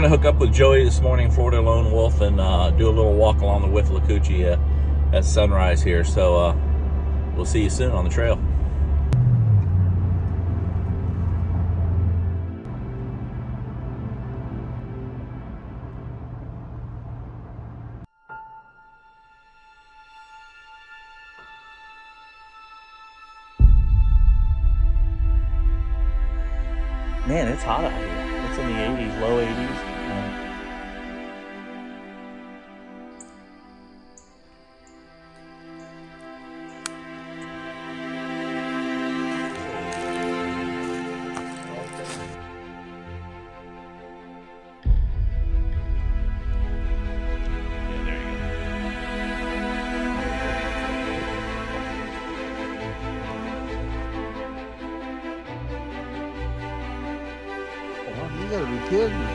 gonna hook up with Joey this morning, Florida Lone Wolf, and do a little walk along the Withlacoochee at sunrise here. So we'll see you soon on the trail. Man, it's hot out here. It's in the 80s, low 80s. You gotta be kidding me.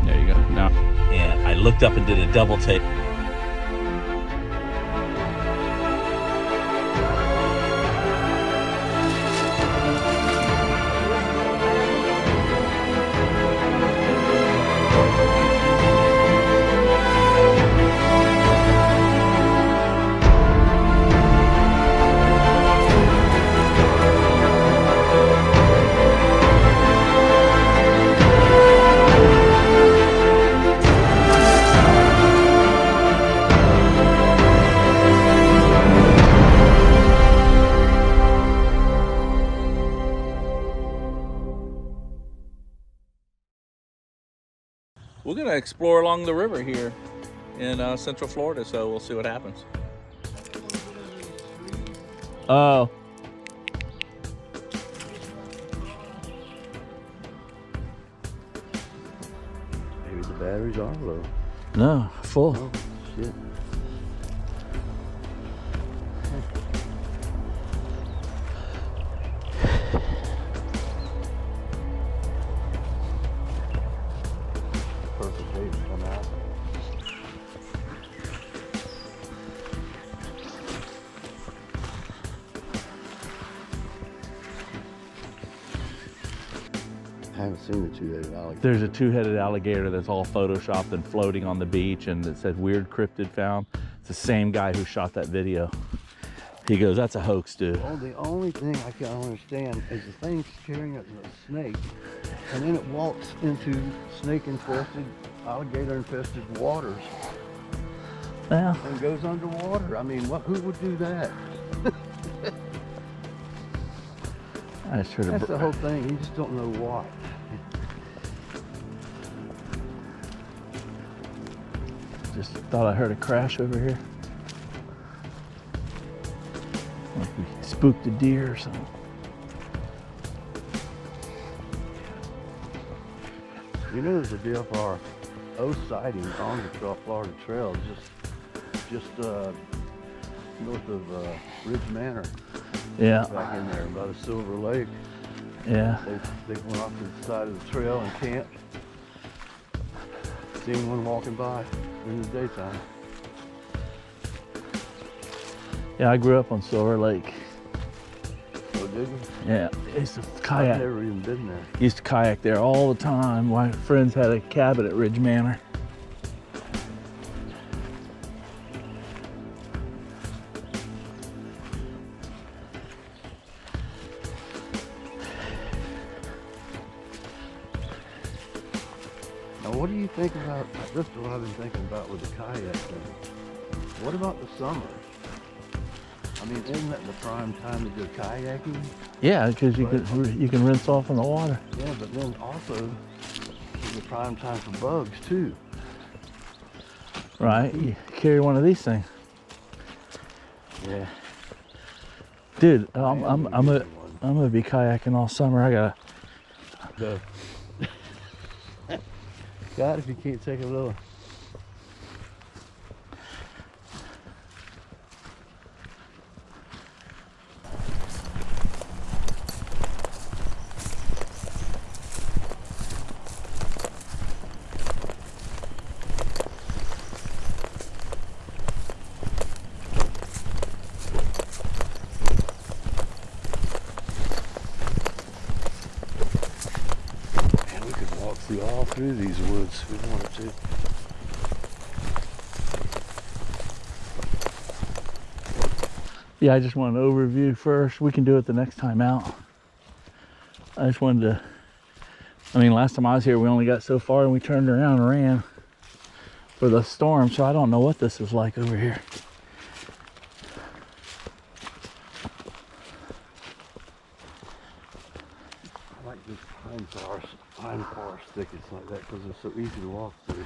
There you go. Now. And I looked up and did a double take. We're gonna explore along the river here in Central Florida, so we'll see what happens. Oh. Maybe the batteries are low. No, full. Oh, shit. Perfect day to come out. I haven't seen the two-headed alligator. There's a two-headed alligator that's all photoshopped and floating on the beach, and it said weird cryptid found. It's the same guy who shot that video. He goes, that's a hoax, dude. Oh, the only thing I can't understand is the thing's carrying a snake, and then it walks into snake-infested, alligator-infested waters Well, and goes underwater. I mean, who would do that? I just heard That's the whole thing. You just don't know why. Just thought I heard a crash over here. Like we spooked a deer or something. You know, there's a DFR sighting on the Florida Trail, just north of Ridge Manor. Yeah. Back in there by the Silver Lake. Yeah. They went off to the side of the trail and camped. Seen one walking by in the daytime. Yeah, I grew up on Silver Lake. Oh, did you? Yeah, I used to I've kayak. never even been there. Used to kayak there all the time. My friends had a cabin at Ridge Manor. Now, what do you think about, this is what I've been thinking about with the kayak thing. What about the summer? I mean, isn't that the prime time to go kayaking? Yeah, because you can rinse off in the water. Yeah, but then also, it's the prime time for bugs too. Right, you carry one of these things. Yeah. Dude, I'm gonna be kayaking all summer. I gotta. Go. God, if you can't take a little. through these woods if we wanted to. Yeah, I just want an overview first. We can do it the next time out. I just wanted to, I mean, last time I was here, we only got so far and we turned around and ran for the storm, so I don't know what this is like over here. I like this pine forest thickets like that because they're so easy to walk through.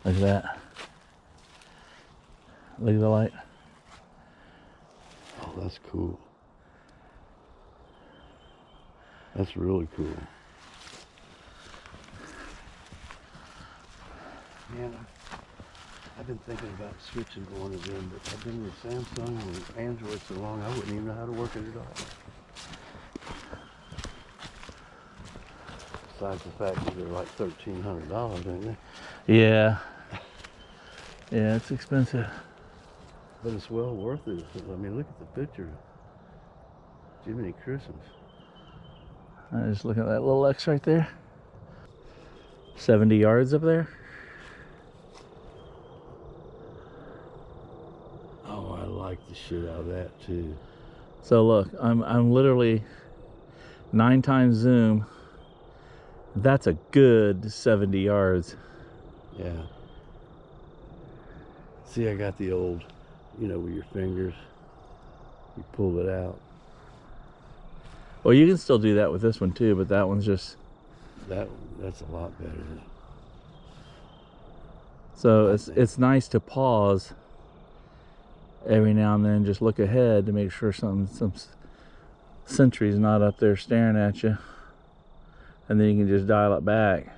Look at that. Look at the light. Oh, that's cool. That's really cool. Man, I've been thinking about switching to one of them, but I've been with Samsung and Android so long I wouldn't even know how to work it at all. Besides the fact that they're like $1,300, ain't they? Yeah. Yeah, it's expensive. But it's well worth it. I mean, look at the picture. Jiminy Christmas. I just look at that little X right there. 70 yards up there. Oh, I like the shit out of that too. So look, I'm literally 9 times zoom. That's a good 70 yards. Yeah. See, I got the old, you know, with your fingers, you pull it out. Well, you can still do that with this one too, but that one's just... That's a lot better. So it's nice to pause every now and then, just look ahead to make sure some sentry's not up there staring at you. And then you can just dial it back.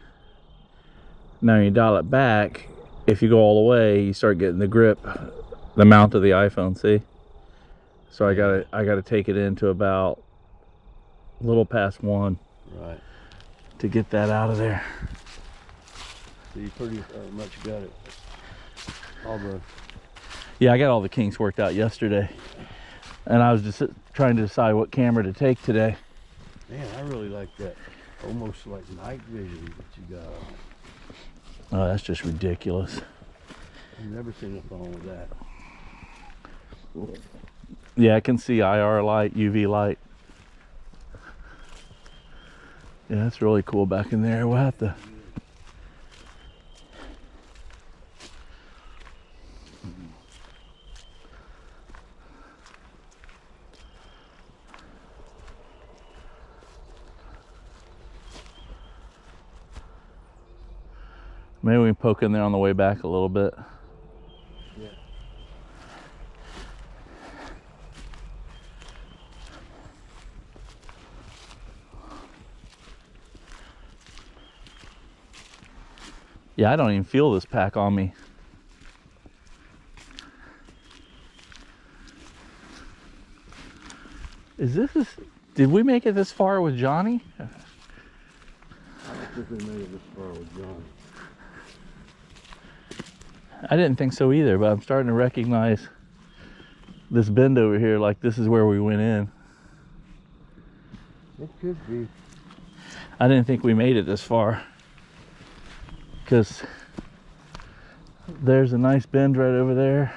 Now when you dial it back, if you go all the way, you start getting the grip, the mount of the iPhone, see? So I gotta take it into about a little past 1. Right. To get that out of there. So you pretty much got it. All the... Yeah, I got all the kinks worked out yesterday. And I was just trying to decide what camera to take today. Man, I really like that. Almost like night vision that you got on it. Oh, that's just ridiculous. I've never seen a phone with that. Yeah, I can see IR light, UV light. Yeah, that's really cool back in there. We'll have to... Maybe we can poke in there on the way back a little bit. Yeah. Yeah, I don't even feel this pack on me. Did we make it this far with Johnny? I don't think they made it this far with John. I didn't think so either, but I'm starting to recognize this bend over here, like this is where we went in. It could be. I didn't think we made it this far, because there's a nice bend right over there.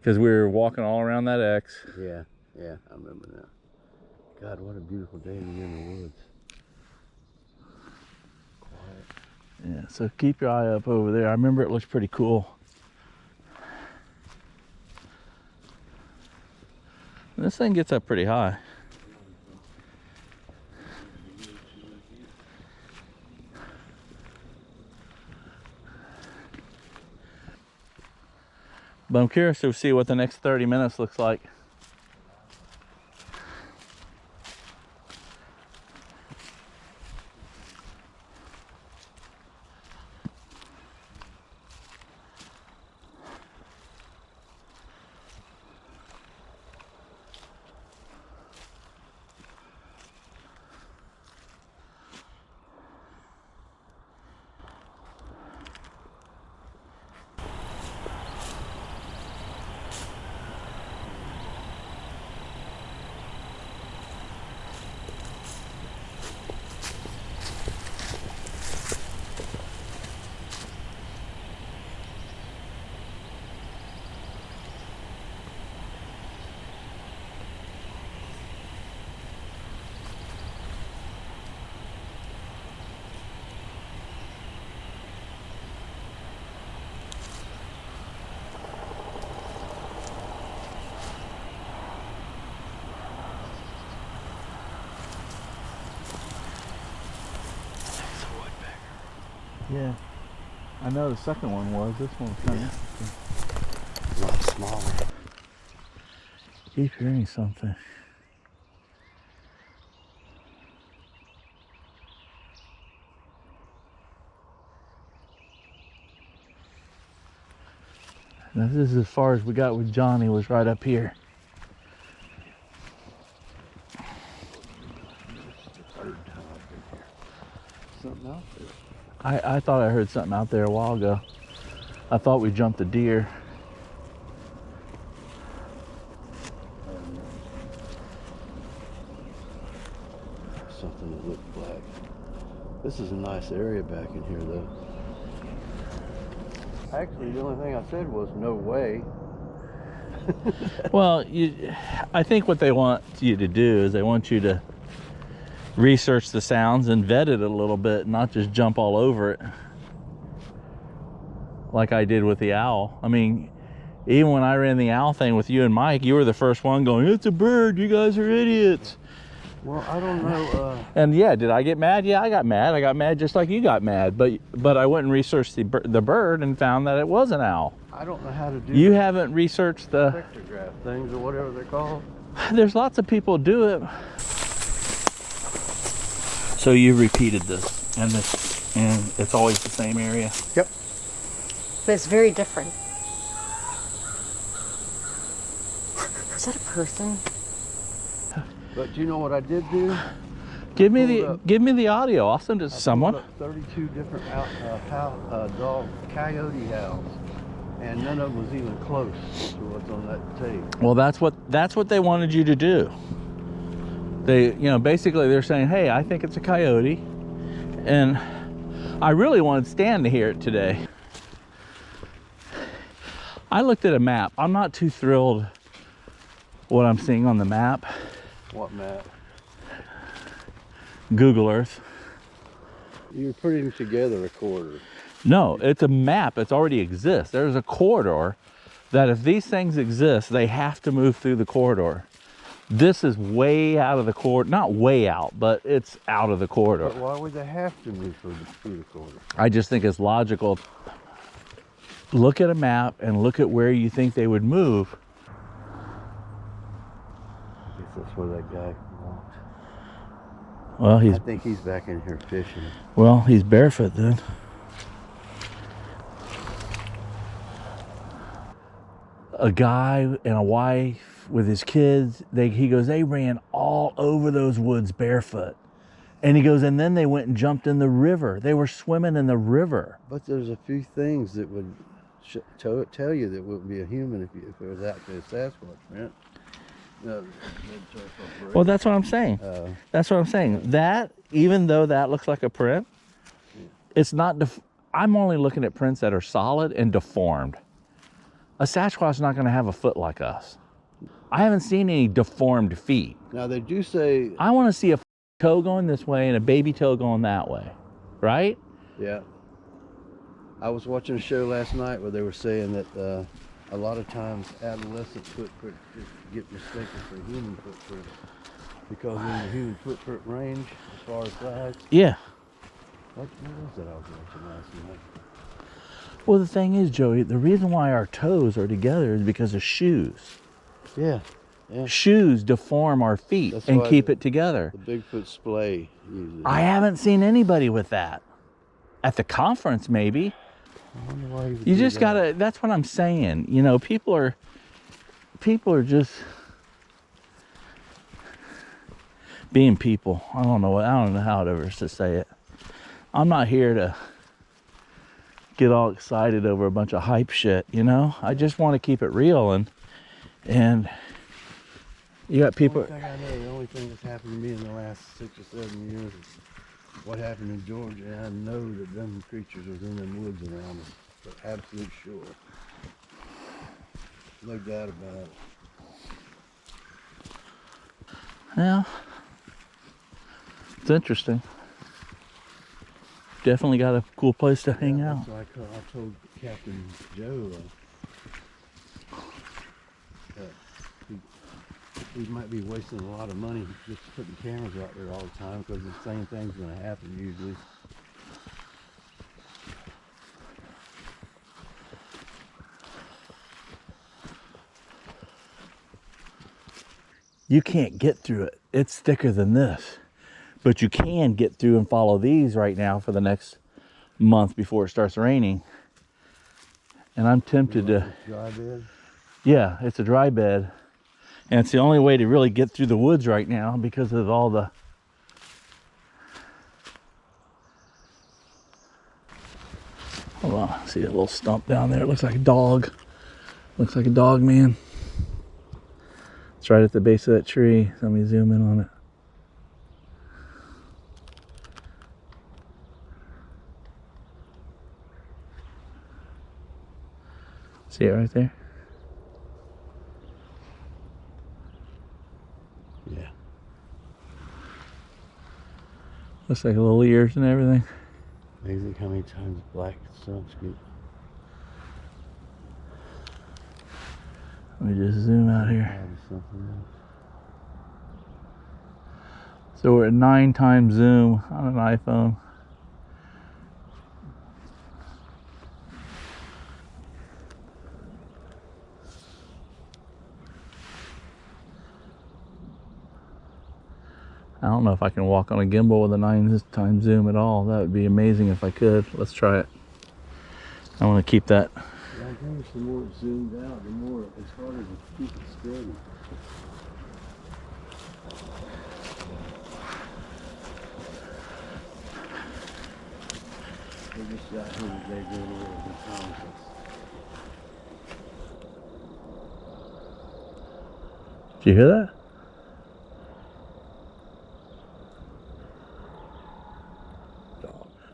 Because we were walking all around that X. Yeah, yeah, I remember now. God, what a beautiful day to be in the woods. Quiet. Yeah, so keep your eye up over there. I remember it looks pretty cool. And this thing gets up pretty high. But I'm curious to see what the next 30 minutes looks like. Yeah. I know the second one was. This one was kind of A lot smaller. Keep hearing something. Now, this is as far as we got with Johnny, was right up here. Third time I've been here. Something out there. I thought I heard something out there a while ago. I thought we jumped a deer. Something that looked black. This is a nice area back in here, though. Actually, the only thing I said was no way. Well, I think what they want you to do is they want you to research the sounds and vet it a little bit, not just jump all over it like I did with the owl. I mean, even when I ran the owl thing with you and Mike, you were the first one going, "It's a bird, you guys are idiots." Well, I don't know. And yeah, did I get mad? Yeah, I got mad. I got mad just like you got mad. But I went and researched the bird and found that it was an owl. I don't know how to do. You haven't researched the spectrograph things or whatever they're called. There's lots of people do it. So you repeated this, and it's always the same area. Yep. But it's very different. Is that a person? But do you know what I did do? Give me the audio. I'll send it to someone. Pulled up 32 different dog coyote howls, and none of them was even close to what's on that tape. Well, that's what they wanted you to do. They, basically they're saying, "Hey, I think it's a coyote," and I really wanted Stan to hear it today. I looked at a map. I'm not too thrilled what I'm seeing on the map. What map? Google Earth. You're putting together a corridor. No, it's a map. It already exists. There's a corridor that if these things exist, they have to move through the corridor. This is way out of the corridor. Not way out, but it's out of the corridor. But why would they have to move through the corridor? I just think it's logical. Look at a map and look at where you think they would move. I guess that's where that guy walked. Well, I think he's back in here fishing. He's barefoot then. A guy and a wife with his kids, he goes, they ran all over those woods barefoot. And he goes, and then they went and jumped in the river. They were swimming in the river. But there's a few things that would tell you that wouldn't be a human if it was actually a Sasquatch, man. No, well, that's what I'm saying. That's what I'm saying. That, even though that looks like a print, it's not. I'm only looking at prints that are solid and deformed. A Sasquatch is not going to have a foot like us. I haven't seen any deformed feet. Now they do say. I want to see a toe going this way and a baby toe going that way, right? Yeah. I was watching a show last night where they were saying that a lot of times adolescent footprints just get mistaken for human footprints because in the human footprint range, as far as size. Yeah. What was that I was watching last night? Well, the thing is, Joey, the reason why our toes are together is because of shoes. Yeah. Yeah. Shoes deform our feet and keep it together. The Bigfoot splay uses. I haven't seen anybody with that. At the conference, maybe. I wonder why he would You do just that. gotta, that's what I'm saying. People are just being people. I don't know how to say it. I'm not here to get all excited over a bunch of hype shit, I just want to keep it real and you got people. The only thing that's happened to me in the last 6 or 7 years is what happened in Georgia, and I know that them creatures was in them woods around us, for absolute sure. No doubt about it. Yeah, it's interesting. Definitely got a cool place to hang out. That's why I told Captain Joe we might be wasting a lot of money just putting cameras out there all the time because the same thing's going to happen usually. you can't get through it. It's thicker than this. But you can get through and follow these right now for the next month before it starts raining. And I'm tempted to... Dry bed? Yeah, it's a dry bed. And it's the only way to really get through the woods right now because of all the... Hold on, see a little stump down there. It looks like a dog. Looks like a dog, man. It's right at the base of that tree. Let me zoom in on it. See it right there? Yeah. Looks like little ears and everything. Amazing how many times black stumps get. Let me just zoom out here. Something else. So we're at 9 times zoom on an iPhone. I don't know if I can walk on a gimbal with a 9 times zoom at all. That would be amazing if I could. Let's try it. I want to keep that. Yeah, I think the more it's zoomed out, the more it's harder to keep it steady. We're just out here today doing a little reconnaissance. Did you hear that?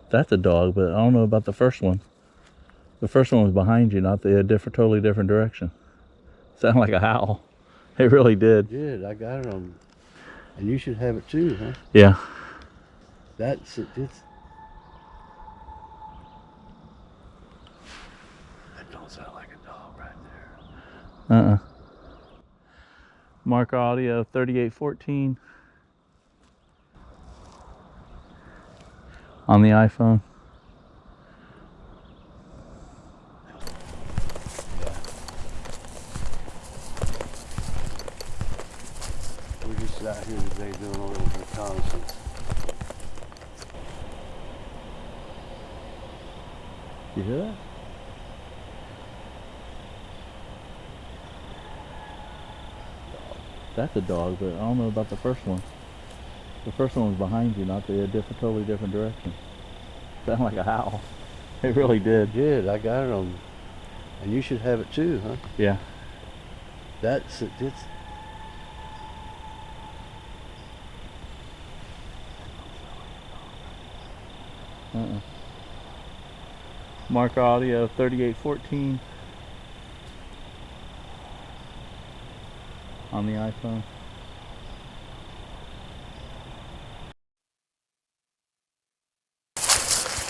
That's a dog, but I don't know about the first one. The first one was behind you, not the totally different direction. Sounded like a howl. It really did. Did I got it on? And you should have it too, huh? Yeah. That's it. That don't sound like a dog right there. Mark audio 3814 on the iPhone. We're just out here today doing a little reconnaissance. You hear that? That's a dog, but I don't know about the first one. The first one was behind you, not the totally different direction. Sounded like a howl. It really did. Did I got it on? And you should have it too, huh? Yeah. That's it. Mark audio 3814 on the iPhone.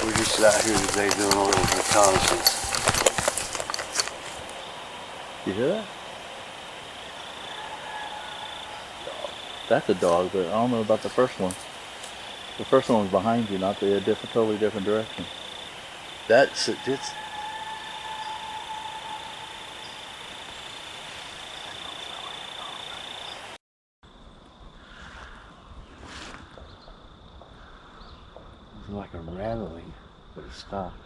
We're just out here today doing a little reconnaissance. You hear that? That's a dog, but I don't know about the first one. The first one was behind you, not the totally different direction. That's it. It's like a rattling, but it stopped.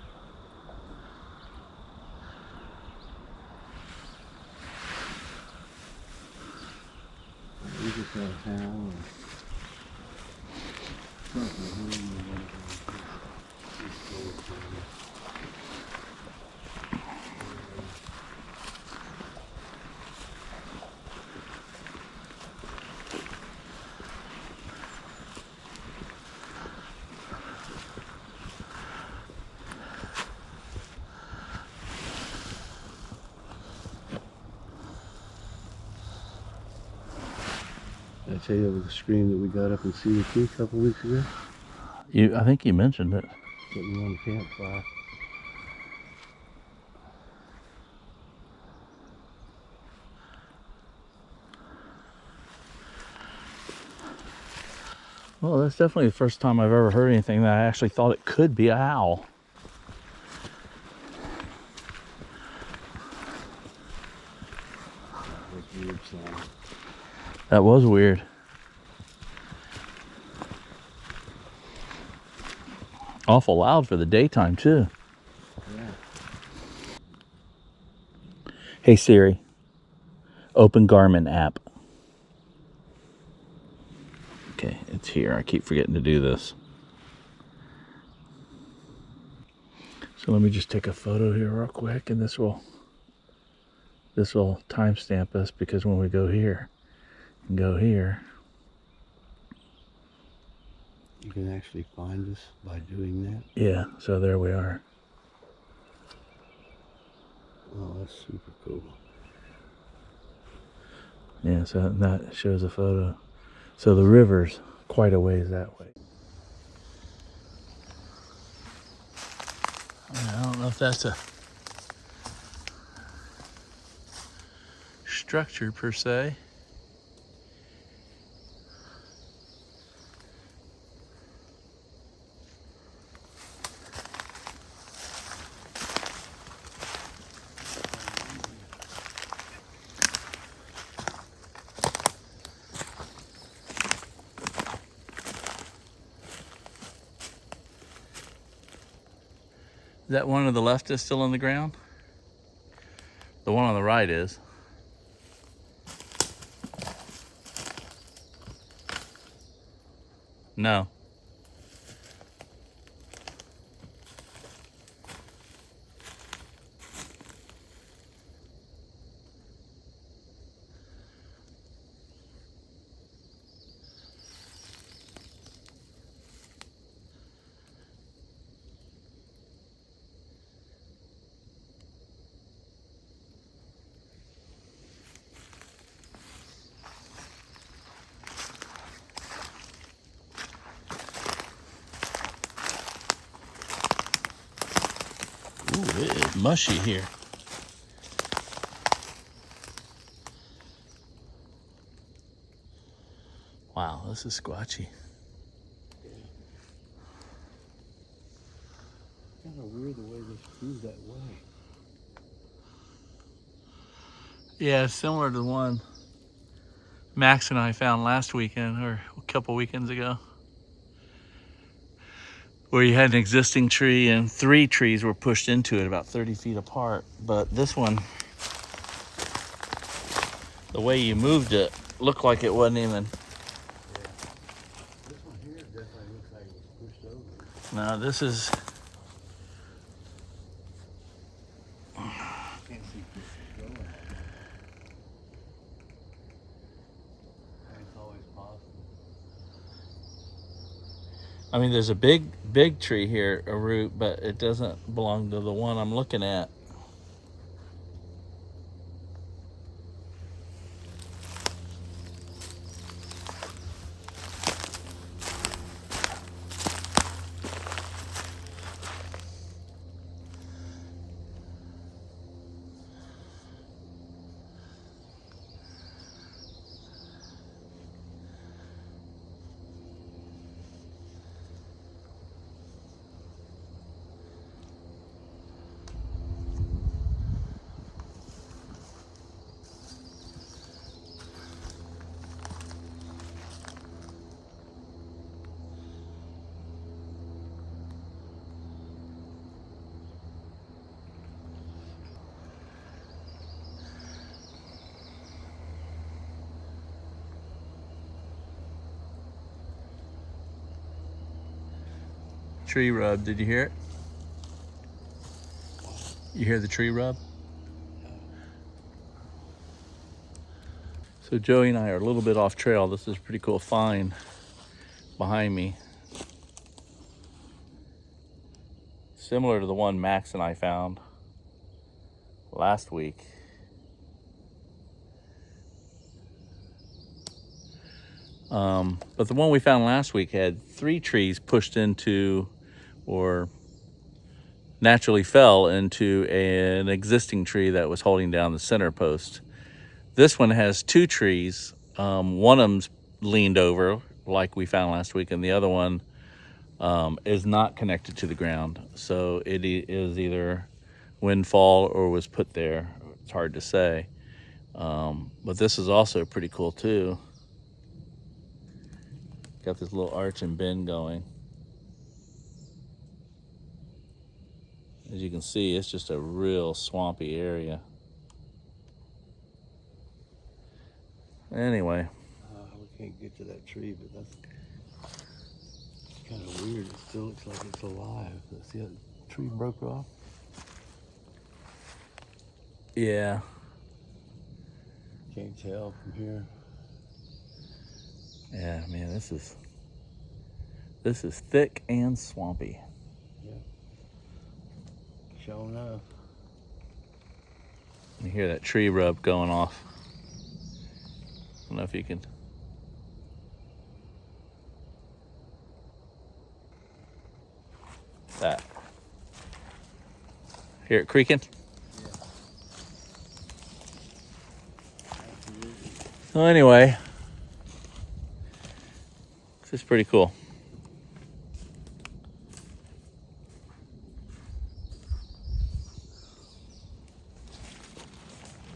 We just got a howl or something. Did I tell you about the stream that we got up in Cedar Creek a couple weeks ago? I think you mentioned it. Sitting on the campfire. Well, that's definitely the first time I've ever heard anything that I actually thought it could be a howl. That's weird sound. That was weird. Awful loud for the daytime too. Yeah. Hey Siri, open Garmin app. Okay, it's here. I keep forgetting to do this. So let me just take a photo here real quick, and this will timestamp us, because when we go here and go here, You can actually find us by doing that. yeah, so there we are. Oh, that's super cool. Yeah, so that shows a photo. So the river's quite a ways that way. I don't know if that's a structure per se. Is that one on the left is still on the ground? The one on the right is. No. Ooh, it is mushy here. Wow, this is squatchy. Kind of weird the way this grew that way. Yeah, similar to the one Max and I found last weekend, or a couple weekends ago, where you had an existing tree and 3 trees were pushed into it about 30 feet apart. But this one, the way you moved it, looked like it wasn't even. This one here definitely looks like it was pushed over. No, this is. Can't see where it's going. It's always possible. I mean, there's a big tree here, a root, but it doesn't belong to the one I'm looking at. Tree rub, did you hear it? You hear the tree rub? So Joey and I are a little bit off trail. This is a pretty cool find behind me. Similar to the one Max and I found last week. But the one we found last week had 3 trees pushed into, or naturally fell into, an existing tree that was holding down the center post. This one has 2 trees. One of them's leaned over like we found last week, and the other one is not connected to the ground. So it is either windfall or was put there. It's hard to say. But this is also pretty cool too. Got this little arch and bend going. As you can see, it's just a real swampy area. Anyway. We can't get to that tree, but that's kind of weird. It still looks like it's alive. See how the tree broke off? Yeah. Can't tell from here. Yeah, man, this is thick and swampy. Yeah. Sure enough. You hear that tree rub going off. I don't know if you can. That. Hear it creaking? Yeah. So anyway, this is pretty cool.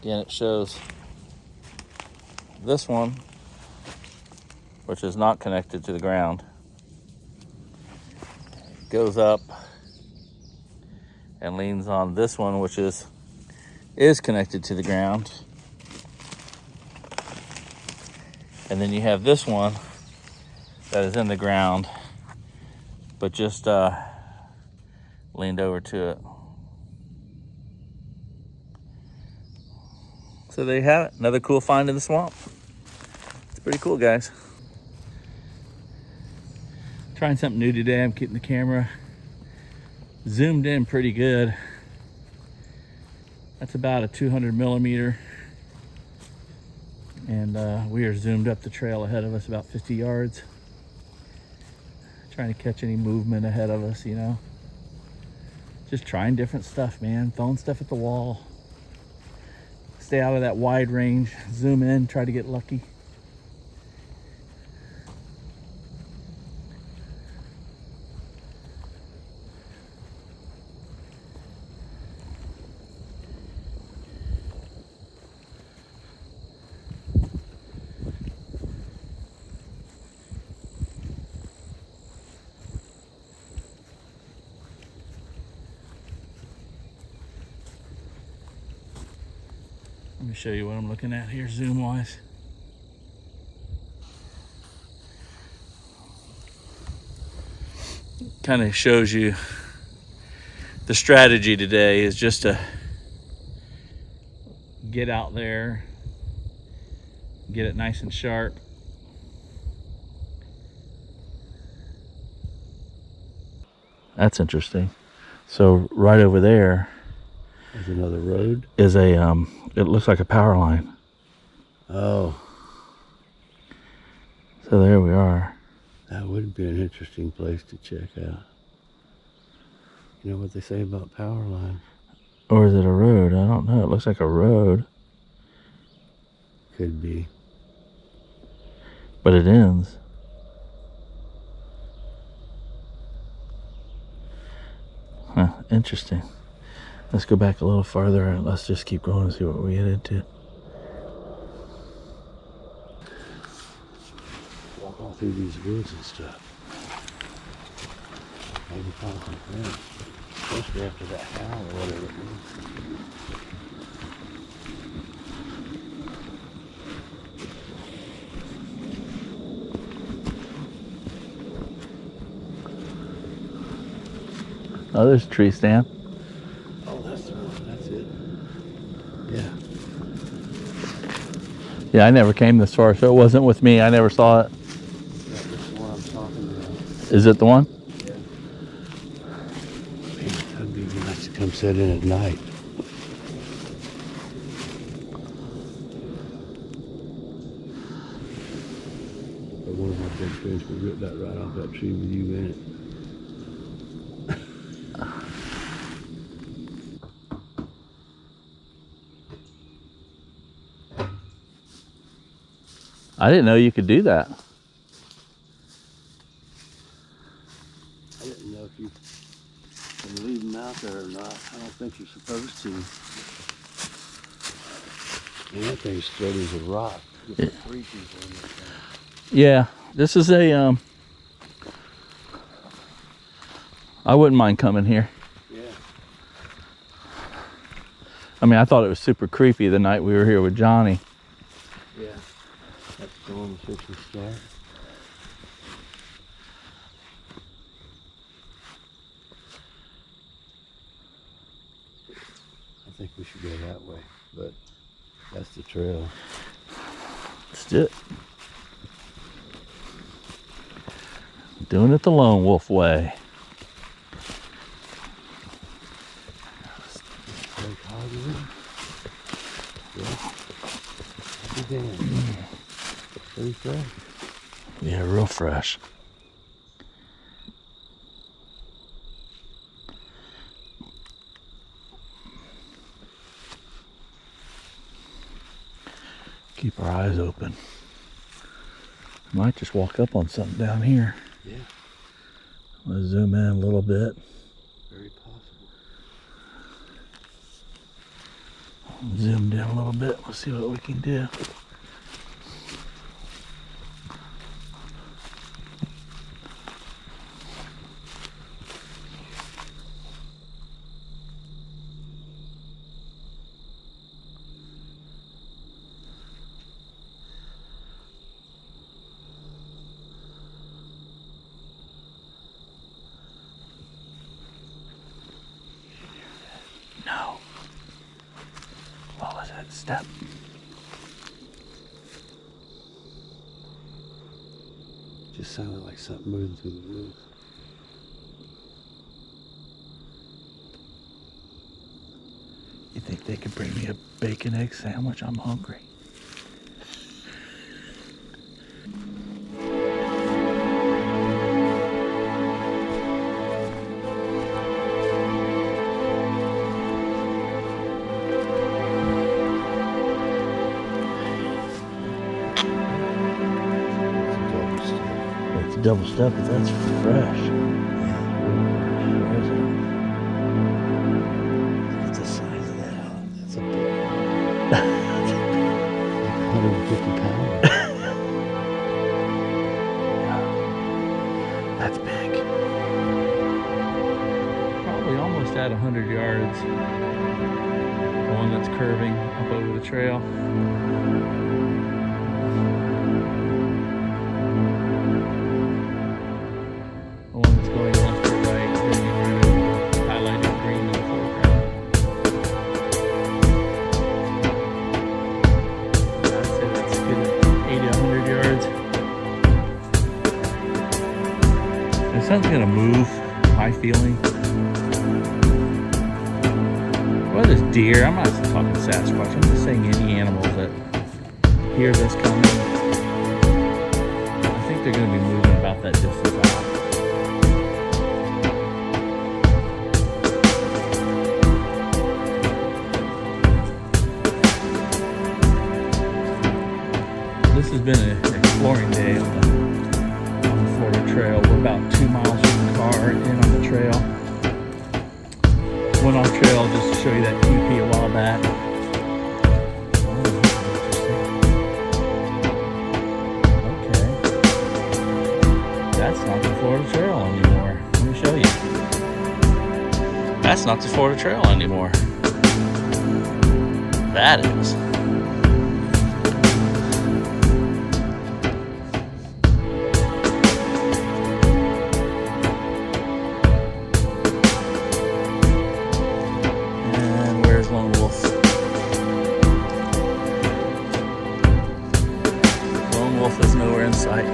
Again, it shows this one, which is not connected to the ground, goes up and leans on this one, which is connected to the ground. And then you have this one that is in the ground, but just leaned over to it. So there you have it. Another cool find in the swamp. It's pretty cool, guys. Trying something new today. I'm keeping the camera zoomed in pretty good. That's about a 200 millimeter. And we are zoomed up the trail ahead of us about 50 yards. Trying to catch any movement ahead of us, you know. Just trying different stuff, man. Throwing stuff at the wall. Stay out of that wide range. Zoom in, try to get lucky. Let me show you what I'm looking at here, zoom wise. Kind of shows you the strategy today is just to get out there, get it nice and sharp. That's interesting. So right over there There's another road. is a it looks like a power line. Oh, So there we are. that would be an interesting place to check out. You know what they say about power line? Or is it a road? I don't know. It looks like a road, Could be. but it ends. Huh, interesting. Let's go back a little farther and let's just keep going and see what we get into. Walk all through these woods and stuff. Maybe find some friends. Especially after that howl or whatever it was. Oh, there's a tree stand. Oh, that's the one. That's it. Yeah. Yeah, I never came this far, so it wasn't with me. I never saw it. That's the one I'm talking about. Is it the one? Yeah. Man, that'd be nice to come sit in at night. But one of my big friends would rip that right off that tree with you in it. I didn't know you could do that. I didn't know if you can leave them out there or not. I don't think you're supposed to. And that thing's straight as a rock. Get the three people in there. Yeah, This is a I wouldn't mind coming here. Yeah. I mean, I thought it was super creepy the night we were here with Johnny. Yeah. That storm was fixing to start. I think we should go that way, but that's the trail. Let's do it. Doing it the lone wolf way. Very positive. Yeah. Happy damn. Pretty fresh. Yeah, real fresh. Keep our eyes open. Might just walk up on something down here. Yeah. Let's zoom in a little bit. Very possible. Zoomed in a little bit. Let's see what we can do. No. What was that step? Just sounded like something moving through the woods. You think they could bring me a bacon egg sandwich? I'm hungry. It's a double step, but that's fresh. Where is it? Look at the size of that. That's a big 150 pounds. That's big. Probably almost at 100 yards. The one that's curving up over the trail. The one that's going left or right, bringing red, highlighted green in the foreground. I'd say that's good at 80 to 100 yards. If something's gonna move, my feeling. Well, this deer, I'm not talking Sasquatch, I'm just saying any animal that hears us coming. I think they're gonna be moving about that distance out. This has been an exploring day on the Florida Trail. We're about 2 miles from the car in on the trail. Went off trail just to show you that TP a while back. Okay. That's not the Florida Trail anymore. Let me show you. That's not the Florida Trail anymore. That is. Lone wolf. Lone wolf is nowhere in sight.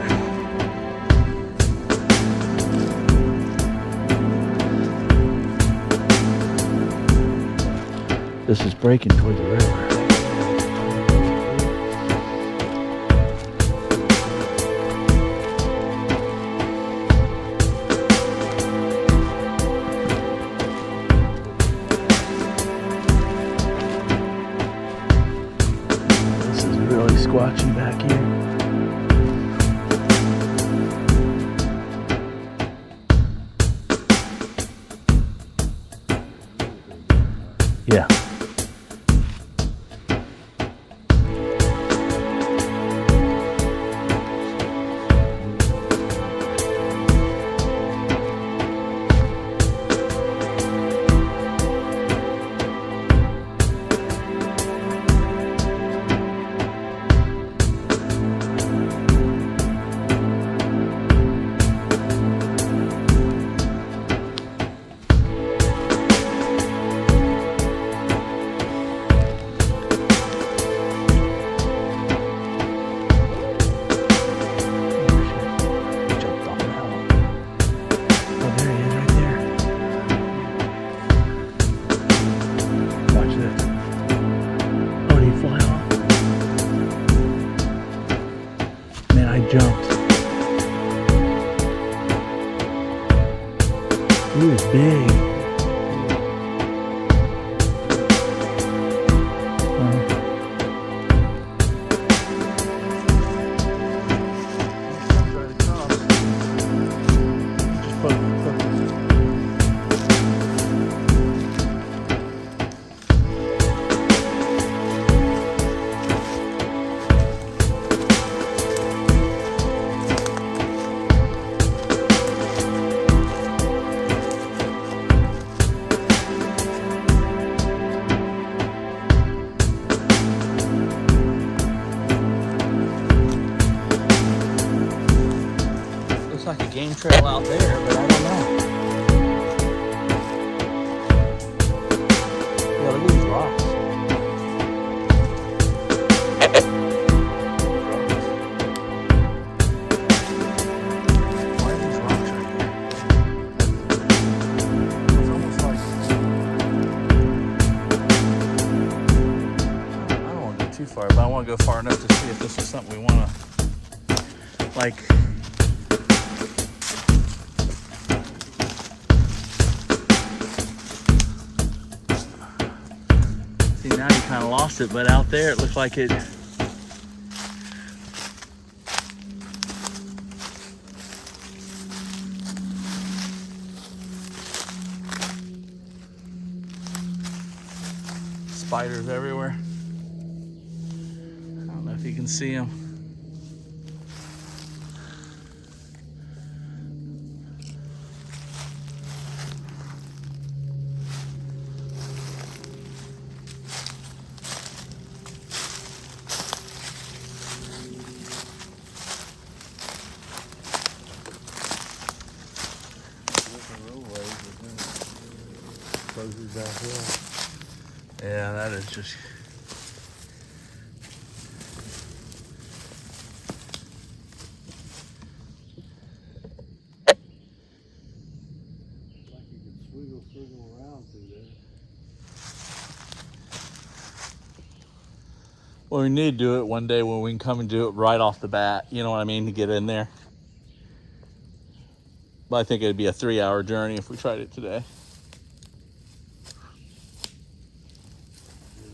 This is breaking toward the river. Squatchy back here. Yeah. He was big. Looks like a game trail out there, but I don't know. Yeah, look at these rocks. Why are these rocks right here? It's almost like I don't want to go too far, but I want to go far enough to see if this is something we want to like. See, now you kind of lost it, but out there it looked like it. Spiders everywhere. I don't know if you can see them. Closes back here. Yeah, that is just. Like you could swiggle around through there. Well, we need to do it one day when we can come and do it right off the bat. You know what I mean? To get in there. But I think it'd be a 3-hour journey if we tried it today.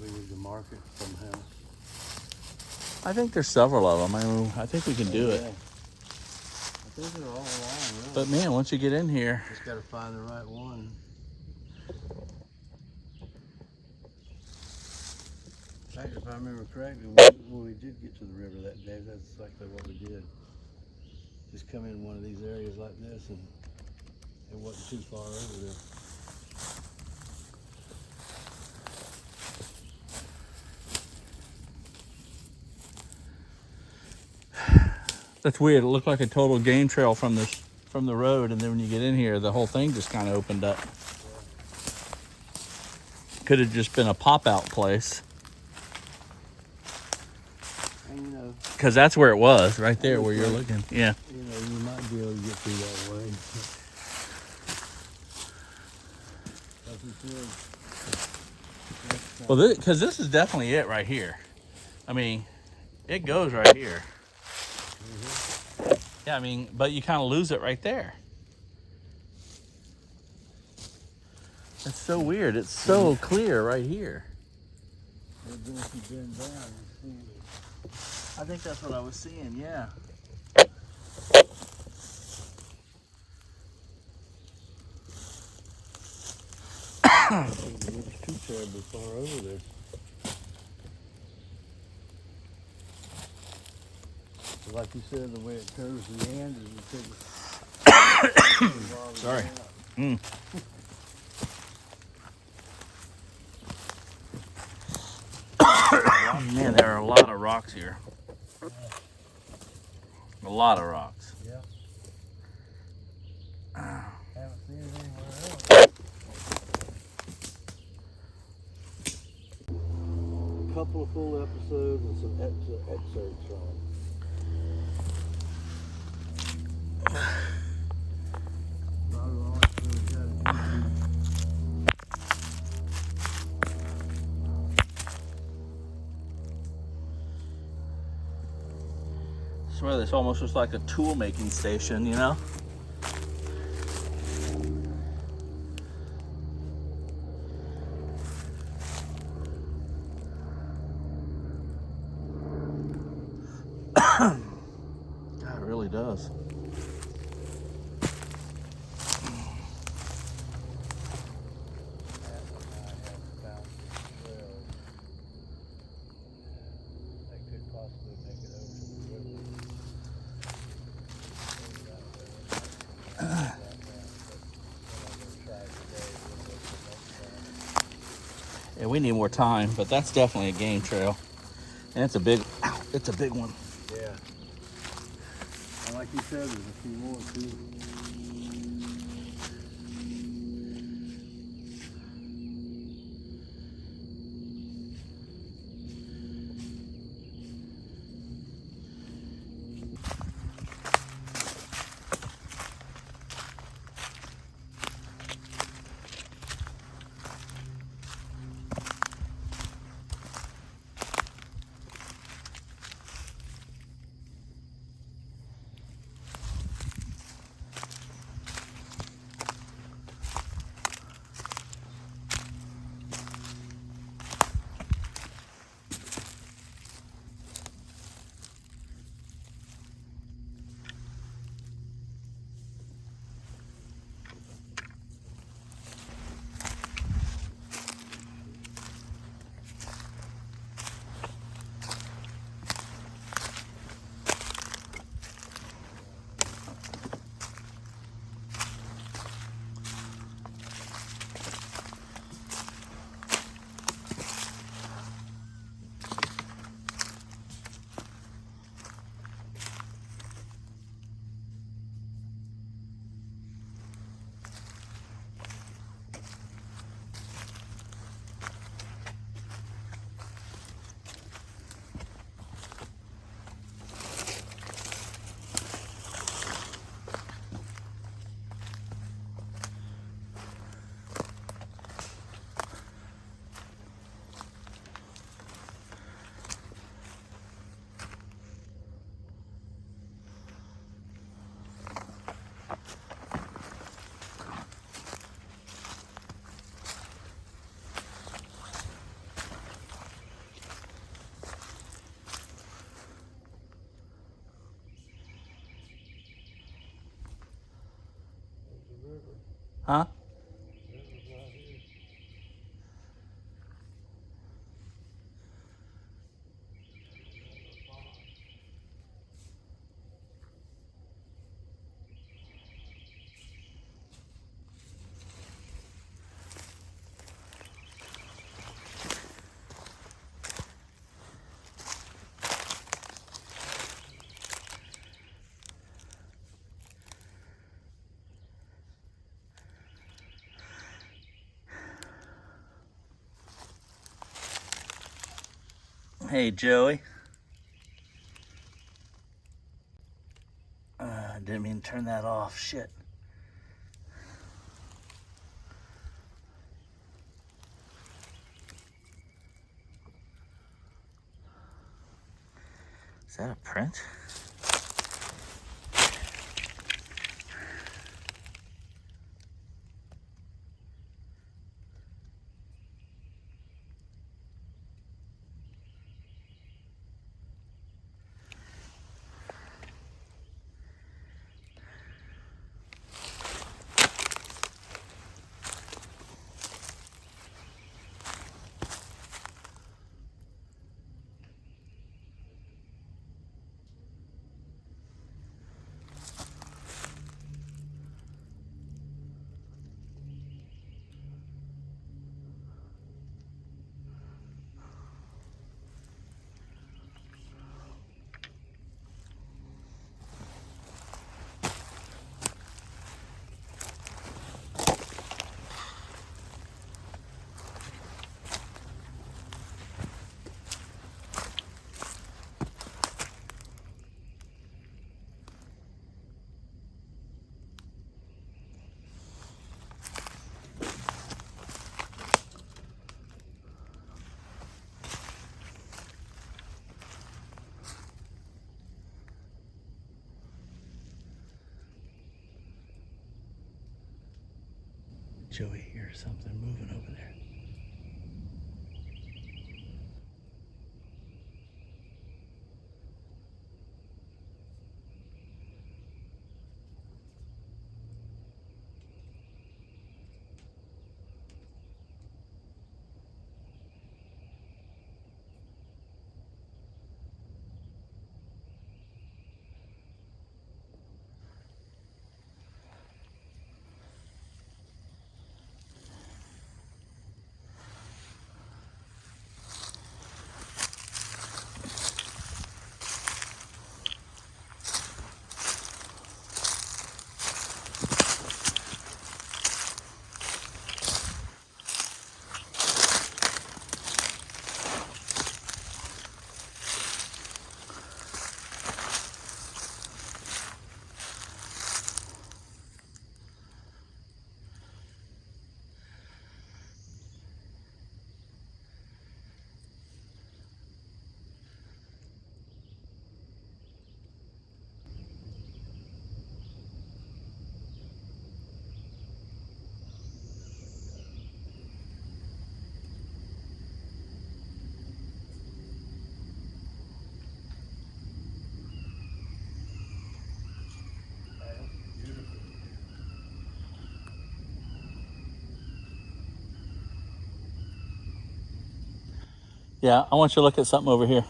We need to mark it somehow. I think there's several of them. I mean, I think we can do it. I think they're all along, really. But man, once you get in here, Just got to find the right one. In fact, if I remember correctly, when we did get to the river that day, that's exactly what we did. Just come in one of these areas like this, and it wasn't too far over there. that's weird. It looked like a total game trail from the road, and then when you get in here, the whole thing just kind of opened up. Could have just been a pop-out place. And you know, Because that's where it was, right there where you're looking. Yeah. you know, you might be able to get through that way. Well, because this is definitely it right here. I mean, it goes right here. Yeah, I mean, but you kind of lose it right there. It's so weird. It's so clear right here. I think that's what I was seeing, yeah. It was too terribly far over there. But like you said, the way it curves the end is Sorry. Mm. Man, there are a lot of rocks here. A lot of rocks. Yeah. Haven't seen it anywhere else. A couple of full episodes and some excerpts from it. I swear this almost looks like a tool making station, you know? does. Yeah, we need more time, but that's definitely a game trail. And it's a big one. Yeah. And like you said, there's a few more too. Huh? Hey, Joey. Didn't mean to turn that off. Shit. Is that a print? Joey hears something moving over there. Yeah, I want you to look at something over here.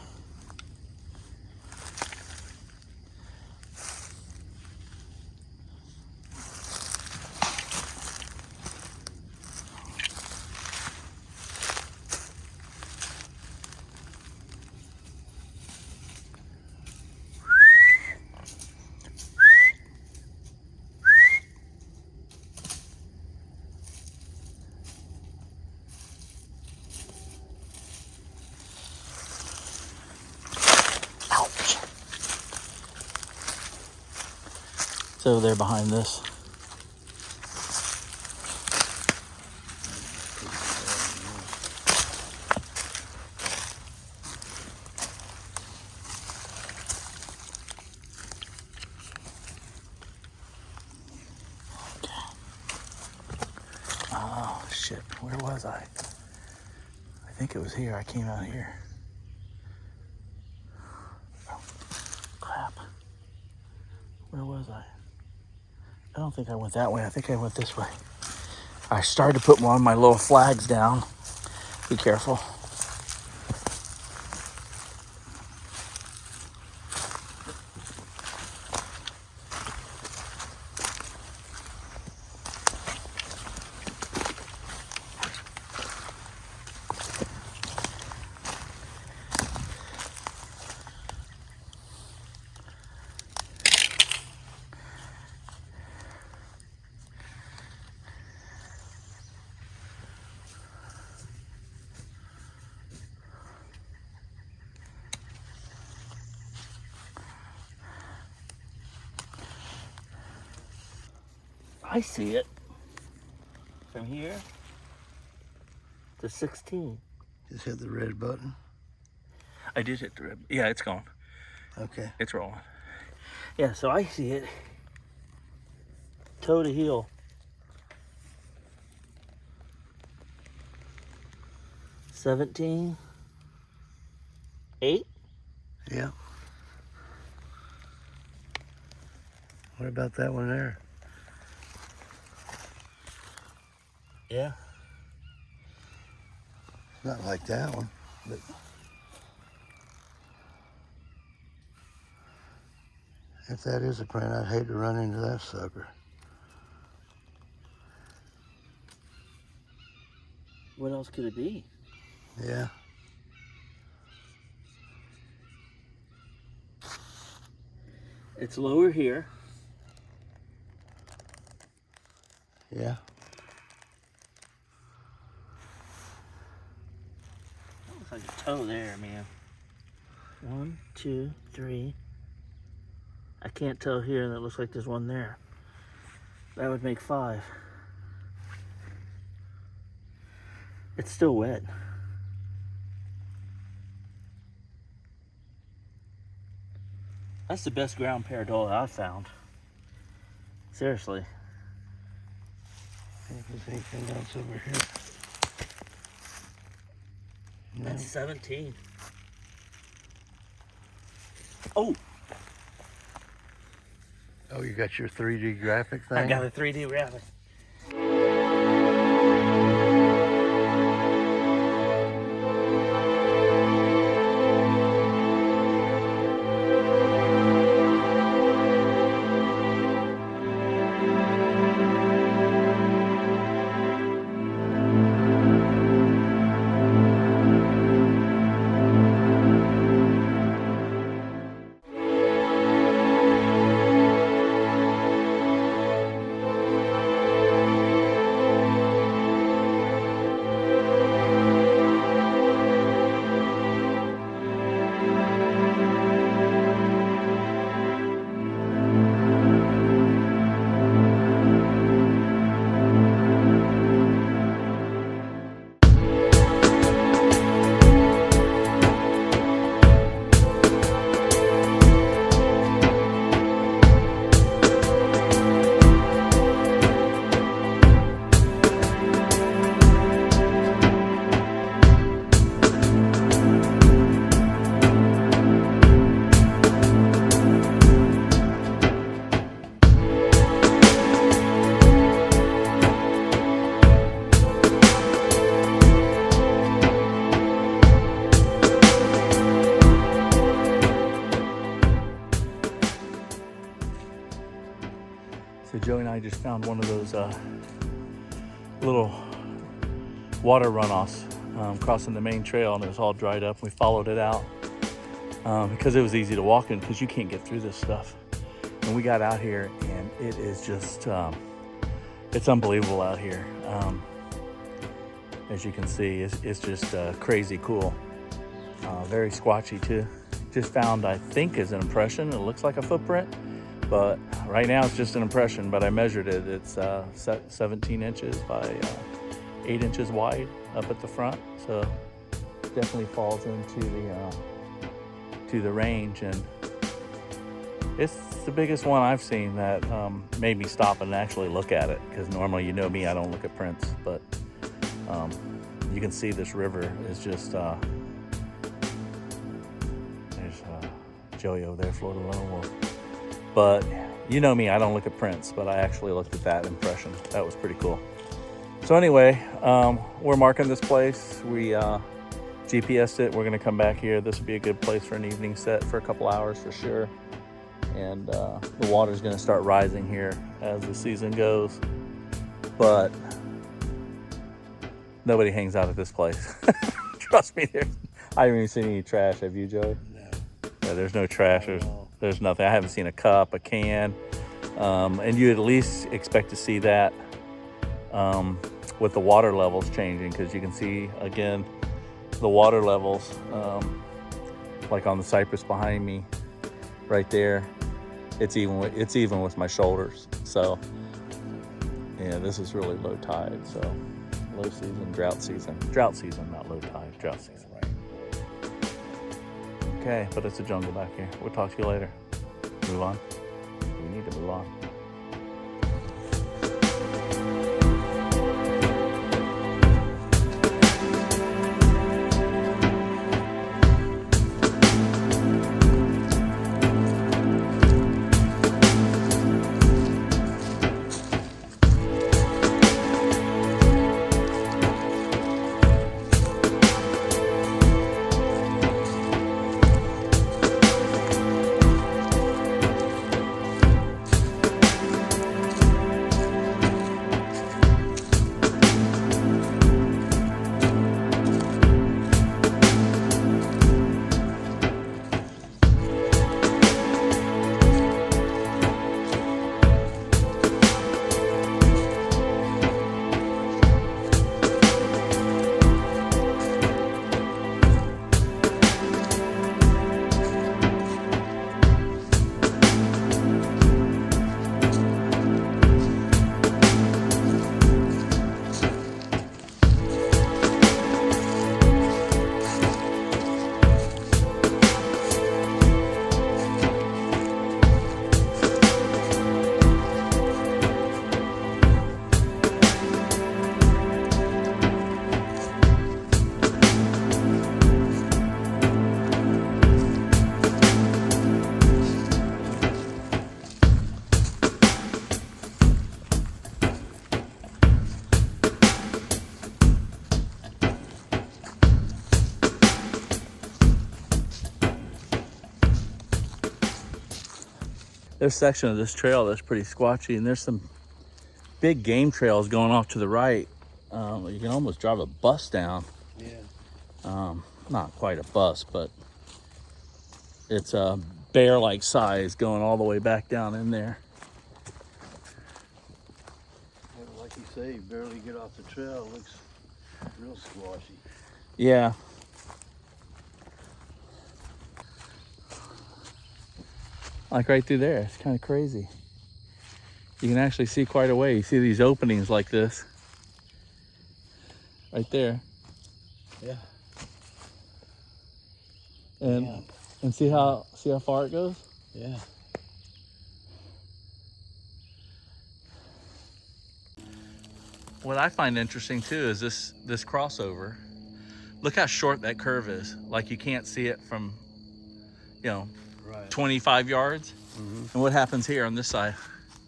Ouch. It's over there behind this. Oh, shit. Where was I? I think it was here. I came out here. Oh, crap. Where was I? I don't think I went that way. I think I went this way. I started to put one of my little flags down. Be careful. I see it. From here to 16. Just hit the red button. I did hit the red. Yeah, it's gone. Okay. It's rolling. Yeah, so I see it. Toe to heel. 17. 8. Yeah. What about that one there? Yeah. Not like that one, but if that is a print, I'd hate to run into that sucker. What else could it be? Yeah. It's lower here. Yeah. Looks like a toe there, man. 1, 2, 3. I can't tell here. That looks like there's one there. That would make 5. It's still wet. That's the best ground pareidolia I've found. Seriously. See if there's anything else over here. No. That's 17. Oh, Oh, you got your 3D graphic thing? I got a 3D graphic. found one of those little water runoffs crossing the main trail, and it was all dried up. We followed it out because it was easy to walk in, because you can't get through this stuff. And we got out here, and it is just it's unbelievable out here. As you can see, it's just crazy cool. Very squatchy too. Just found, I think, is an impression. It looks like a footprint, but right now it's just an impression. But I measured it. It's 17 inches by 8 inches wide up at the front, so it definitely falls into the range, and it's the biggest one I've seen that made me stop and actually look at it, because normally, you know me, I don't look at prints, but you can see this river is just there's Joey over there, Florida Lone Wolf. But you know me, I don't look at prints, but I actually looked at that impression. That was pretty cool. So anyway, we're marking this place. We GPSed it. We're gonna come back here. This would be a good place for an evening set for a couple hours for sure. And the water's gonna start rising here as the season goes. But nobody hangs out at this place. Trust me, I haven't even seen any trash. Have you, Joey? No. Yeah, there's no trash. There's nothing. I haven't seen a cup, a can. And you at least expect to see that with the water levels changing, because you can see, again, the water levels, like on the cypress behind me right there. It's even with my shoulders. So yeah, this is really low tide. So low season, drought season, not low tide, drought season. Okay, but it's a jungle back here. We'll talk to you later. Move on. We need to move on. There's a section of this trail that's pretty squatchy, and there's some big game trails going off to the right. You can almost drive a bus down. Yeah. Not quite a bus, but it's a bear-like size going all the way back down in there. Yeah, like you say, you barely get off the trail. It looks real squashy. Yeah. Like right through there, it's kind of crazy. You can actually see quite a way. You see these openings like this. Right there. Yeah. And see how far it goes? Yeah. What I find interesting too is this crossover. Look how short that curve is. Like you can't see it from, Right. 25 yards. Mm-hmm. And what happens here on this side?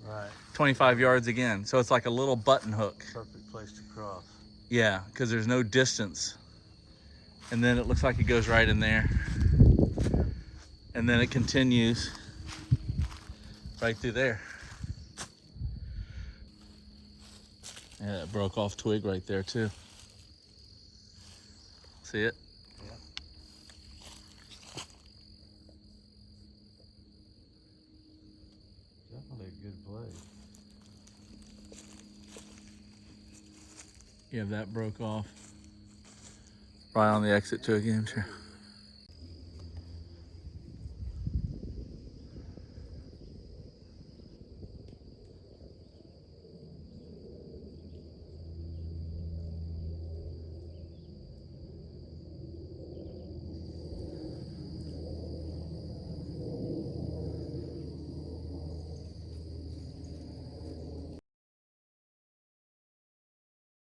Right. 25 yards again. So it's like a little button hook. Perfect place to cross. Yeah, because there's no distance. And then it looks like it goes right in there. And then it continues right through there. Yeah, that broke off twig right there too. See it? Yeah. Definitely a good place. Yeah, that broke off. Right on the exit to a game chair.